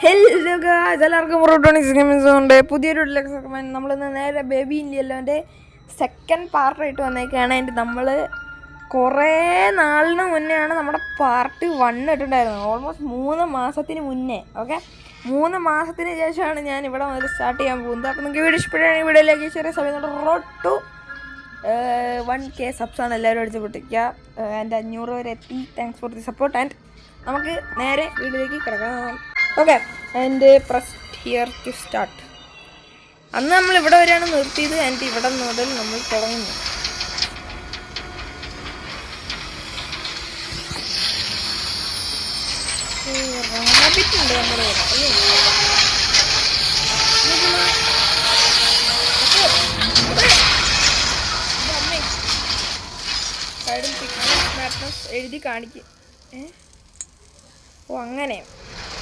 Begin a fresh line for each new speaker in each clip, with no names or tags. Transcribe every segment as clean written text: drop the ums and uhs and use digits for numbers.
Hello guys, എല്ലാവർക്കും റോട്ടോണിക്സ് gaming പുതിയൊരു നമ്മളിന്ന് നേരെ ബേബി ഇന്ത്യൻ്റെ സെക്കൻഡ് പാർട്ടായിട്ട് വന്നേക്കാണ്. അതിൻ്റെ നമ്മൾ കുറേ നാളിന് മുന്നെയാണ് നമ്മുടെ പാർട്ട് 1 ഇട്ടിട്ടുണ്ടായിരുന്നത്. ഓൾമോസ്റ്റ് 3 മാസത്തിന് മുന്നേ. ഓക്കെ, 3 മാസത്തിന് ശേഷമാണ് ഞാൻ ഇവിടെ മുതൽ സ്റ്റാർട്ട് ചെയ്യാൻ പോകുന്നത്. അപ്പോൾ നിങ്ങൾക്ക് വീഡിയോ ഇഷ്ടപ്പെടുകയാണെങ്കിൽ വീഡിയോയിലേക്ക് ചെറിയ സമയം റോഡ് ടു 1K സബ്സാണ് എല്ലാവരും അടിച്ച് പൊട്ടിക്കുക. എൻ്റെ 500 വരെ എത്തി. Thanks for the support. And നമുക്ക് നേരെ വീഡിയോയിലേക്ക് കിടക്കാം. Okay, and press here to start. അന്ന് നമ്മൾ ഇവിടെ വരെയാണ് നിർത്തിയത്. ആൻഡ് ഇവിടെ മുതൽ നമ്മൾ തുടങ്ങുന്നു. റാബിറ്റ് ഉണ്ട് നമ്മുടെ എഴുതി കാണിക്കും. ഓ അങ്ങനെ,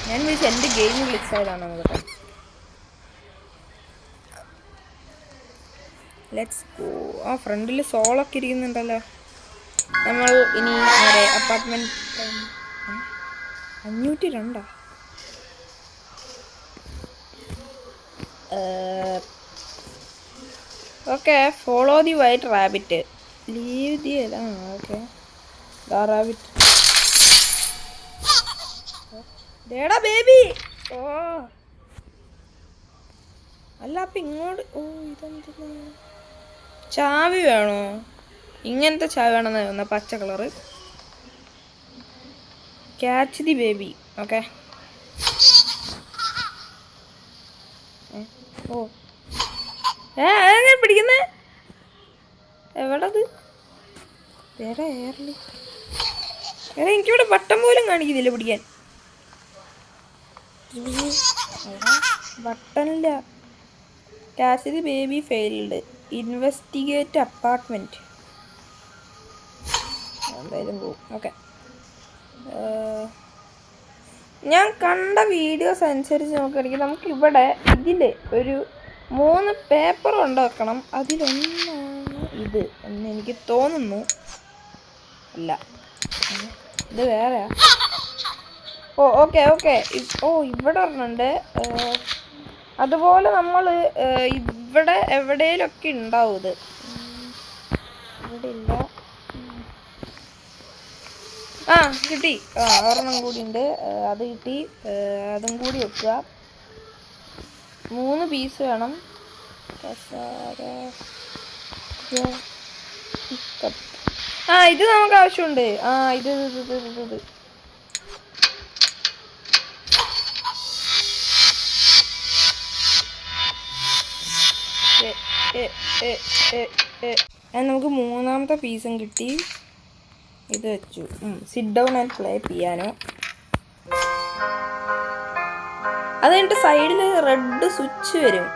ഞാൻ വിളിച്ച് എൻ്റെ ഗെയിം ക്ലിക്സ് ആയതാണ്. നോക്കട്ടെ, ലെറ്റ്സ് ഗോ. ആ ഫ്രണ്ടിൽ സോളൊക്കെ ഇരിക്കുന്നുണ്ടല്ലോ. നമ്മൾ ഇനി നേരെ apartment 502. Okay, follow the white rabbit, leave the. Okay, rabbit ദേടാ ബേബി. ഓ അല്ല, അപ്പം ഇങ്ങോട്ട്. ഓ ഇതെന്താ, ചാവി വേണോ? ഇങ്ങനത്തെ ചാവി വേണമെന്ന് തോന്നുന്ന, പച്ച കളറ്. Catch the baby. ഓക്കെ, ഓ എങ്ങനെ പിടിക്കുന്നേ? എവിടത്? വേറെ ഏറലി. വേറെ എനിക്കിവിടെ ബട്ടൺ പോലും കാണിക്കുന്നില്ല പിടിക്കാൻ. ബട്ടണില്ല. Catch the baby failed. Investigate apartment. എന്തായാലും പോവും. ഓക്കെ, ഞാൻ കണ്ട വീഡിയോസ് അനുസരിച്ച് നോക്കുകയാണെങ്കിൽ നമുക്കിവിടെ ഇതിൽ ഒരു 3 പേപ്പർ ഉണ്ടാക്കണം. അതിലൊന്നാണ് ഇത് എന്ന് എനിക്ക് തോന്നുന്നു. അല്ല, ഇത് വേറെയാ. ഓ ഓക്കെ ഓക്കെ. ഓ ഇവിടെ ഒരെണ്ണുണ്ട്. അതുപോലെ നമ്മൾ ഇവിടെ എവിടെയെങ്കിലുമൊക്കെ ഉണ്ടാവും ഇത്. ഇവിടെ ഇല്ല. ആ കിട്ടി. ഒരെണ്ണം കൂടി ഉണ്ട്. അത് കിട്ടി. അതും കൂടി വെക്കുക. 3 പീസ് വേണം. ഇത് നമുക്ക് ആവശ്യമുണ്ട്. ഇത് നമുക്ക് 3ാമത്തെ പീസും കിട്ടി. ഇത് വെച്ചു. Sit down and play piano. അത് കഴിഞ്ഞിട്ട് സൈഡിൽ റെഡ് സ്വിച്ച് വരും.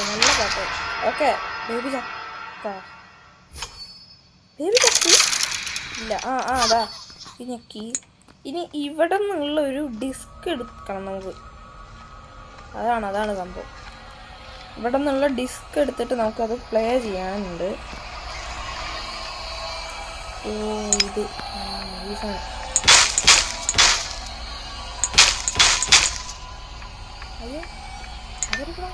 നല്ല പാട്ട്. ഓക്കെ, ബേബി ചക്ക. ബേബി ചക്കി ഇല്ല. അതാ ഞെക്കി. ഇനി ഇവിടെ നിന്നുള്ള ഒരു ഡിസ്ക് എടുക്കണം നമുക്ക്. അതാണ് സംഭവം. ഇവിടെ നിന്നുള്ള ഡിസ്ക് എടുത്തിട്ട് നമുക്കത് പ്ലേ ചെയ്യാനുണ്ട്. ഓ ഇത് ഈ സാധനം. അയ്യോ, അതെടുക്കണം.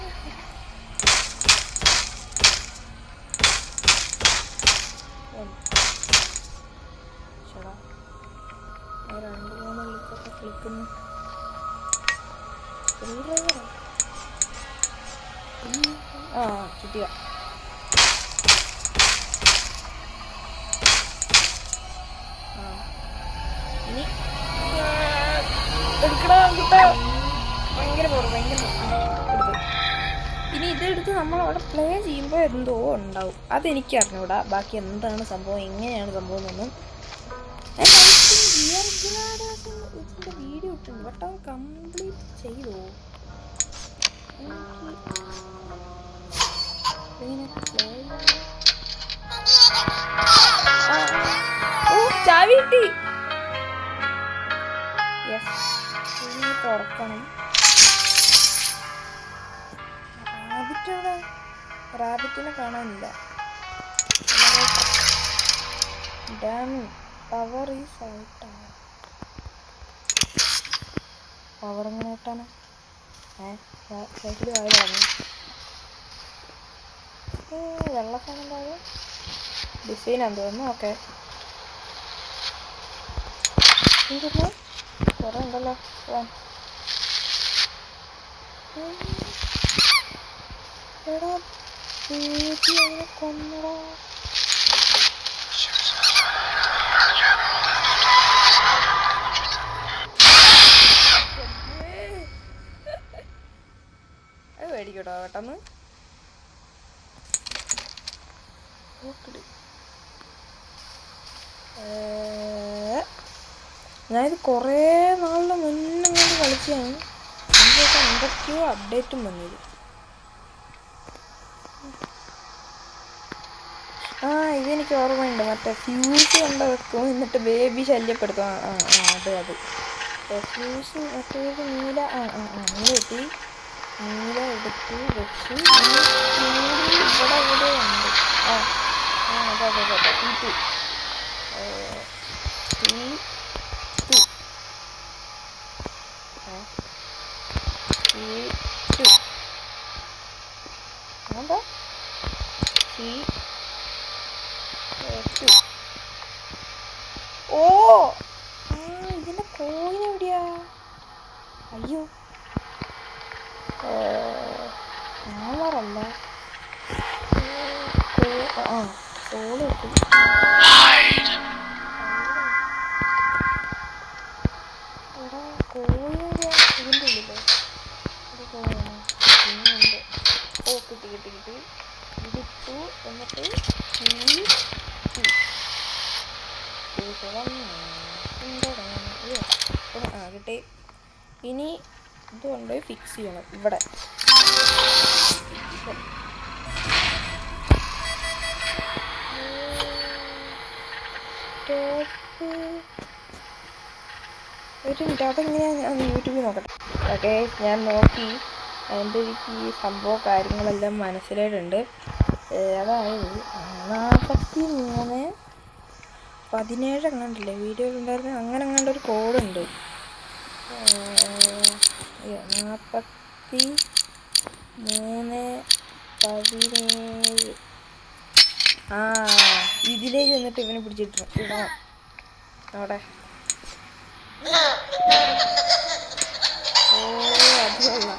ചേടാ, 2-3 ക്ലിക്കൊക്കെ ക്ലിക്കുന്നു. കിട്ടിയ. ഇനി എടുക്കണം. കിട്ടാ ഭയങ്കര എടുത്ത്. ഇനി ഇതെടുത്ത് നമ്മളവിടെ പ്ലേ ചെയ്യുമ്പോൾ എന്തോ ഉണ്ടാവും. അതെനിക്ക് അറിഞ്ഞൂടാ. ബാക്കി എന്താണ് സംഭവം, എങ്ങനെയാണ് സംഭവം എന്നൊന്നും. ഇതിൻ്റെ വീഡിയോ ഇട്ടുണ്ട്. ബട്ട് അവൻ കംപ്ലീറ്റ് ചെയ്തോ? ചാവി കിട്ടി. തുറക്കണം. റാബിറ്റിനെ കാണാനില്ല. Dam power is out. Power എങ്ങനെ കിട്ടാനാ? സൈക്കിൾ വായി തുടങ്ങി. വെള്ള സാധനം ഡിസൈനാന്ന് തോന്നുന്നു. ഓക്കെ, കുറേ ഉണ്ടല്ലോ. എടാ ബേബി അങ്ങനെ കൊന്നടാ. അത് മേടിക്കട്ടോ പെട്ടെന്ന്. ഞാനിത് കുറേ നാളിന് മുന്നേ കൊണ്ട് കളിച്ചാണ്. അതിൻ്റെയൊക്കെ എന്തൊക്കെയോ അപ്ഡേറ്റും വന്നത്. ഇതെനിക്ക് ഓർമ്മയുണ്ട്. മറ്റേ ഫ്യൂസ് കൊണ്ട് വെക്കും, എന്നിട്ട് ബേബി ശല്യപ്പെടുത്തും. അത് ഫ്യൂസ് മറ്റേത് നീല. നീല കിട്ടി. നീല എടുത്ത് വെച്ച് ഇവിടെ ഇവിടെ ഉണ്ട്. അതെ P2. എന്താ ഇതിന്റെ കോയിൻ എവിടെയാ? അയ്യോ, ആമറല്ല, കോള് കിട്ടി. എടാ കോയിൻ എവിടെയാ? ഇതിൻ്റെ ഉള്ളിലോ? ഇത് കോയിനാണ്. പിന്നുണ്ട്. കിട്ടി. ഇതിട്ടു. എന്നിട്ട് കിട്ടി. ഇനി ഇത് കൊണ്ടുപോയി ഫിക്സ് ചെയ്യണം ഇവിടെ. ഒരു മിനിറ്റ്, അതെങ്ങനെയാണ് യൂട്യൂബിൽ നോക്കട്ടെ. ഓക്കെ, ഞാൻ നോക്കി. അതിൻ്റെ എനിക്ക് ഈ സംഭവം കാര്യങ്ങളെല്ലാം മനസ്സിലായിട്ടുണ്ട്. അതായത് 43:17 എങ്ങാണ്ടില്ലേ വീഡിയോയിലുണ്ടായിരുന്നു. അങ്ങനെ എങ്ങാണ്ടൊരു കോഡുണ്ട്. 43:17. ഇതിലേക്ക് വന്നിട്ട് ഇവനെ പിടിച്ചിടണം. അവിടെ അതുകൊള്ള